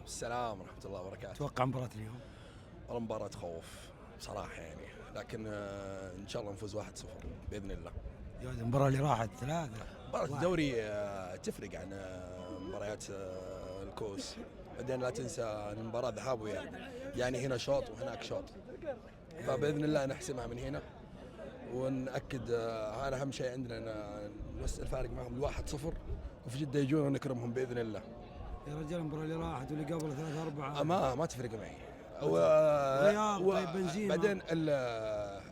السلام ورحمة الله وبركاته. توقع مباراة اليوم؟ والله مباراة خوف بصراحة يعني، لكن إن شاء الله نفوز 1-0 بإذن الله. يا المباراة اللي راحت 3. مباراة الدوري تفرق عن مباريات الكوس. بعدين لا تنسى أن المباراة ذهاب وإياب، يعني هنا شوط وهناك شوط، فبإذن الله نحسمها من هنا ونأكد. هذا أهم شيء عندنا، أن نوسع الفارق معهم 1-0، وفي جدة يجون ونكرمهم بإذن الله. يا رجال المباراة اللي راحت واللي قبل 3-4 ما تفرق معي. طيب بنزيما. بعدين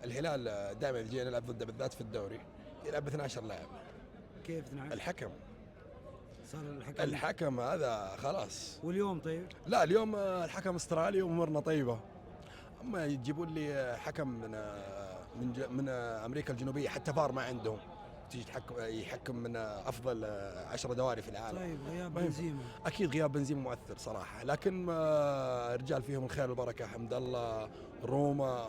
الهلال دائما يجي نلعب ضده بالذات في الدوري، يلعب 12 لاعب. كيف 12؟ الحكم صار الحكم هذا خلاص. واليوم طيب؟ لا اليوم الحكم استرالي وامورنا طيبه. اما يجيبون لي حكم من امريكا الجنوبيه، حتى فار ما عندهم، تيجي يحكم من افضل 10 دوري في العالم. طيب غياب بنزيما. اكيد غياب بنزيما مؤثر صراحه، لكن رجال فيهم الخير والبركه، حمد الله، روما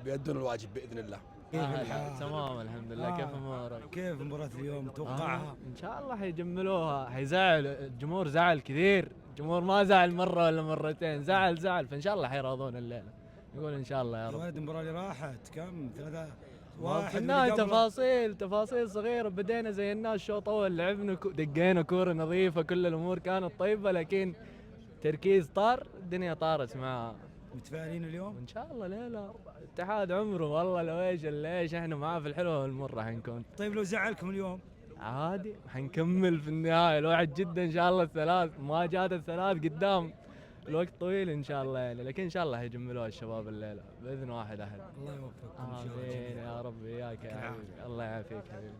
بيأدون الواجب باذن الله. كيف الحال؟ تمام الحمد لله. كيف امورك؟ كيف مباراة اليوم توقعها؟ ان شاء الله حيجملوها. حيزعل الجمهور، زعل كثير. الجمهور ما زعل مره ولا مرتين، زعل فان شاء الله حيراضون الليله. يقول ان شاء الله يا رب. ولد المباراة اللي راحت كم 3-1 في النهاية تفاصيل صغيرة. بدينا زي الناس، الشوط اول لعبنا دقينا كورة نظيفة، كل الامور كانت طيبة، لكن تركيز طار، الدنيا طارت معها. متفائلين اليوم؟ ان شاء الله. لا اتحاد عمره والله، لو ايش احنا معاه في الحلوة والمرة حنكون. طيب لو زعلكم اليوم؟ عادي حنكمل في النهاية. الوعد جدا ان شاء الله الثلاث، ما جات الثلاث قدام الوقت طويل ان شاء الله يعني، لكن ان شاء الله يجملوها الشباب الليلة باذن واحد احد. الله يوفقكم ان شاء الله. امين يا رب. اياك يا حبيبي، الله يعافيك حبيبي.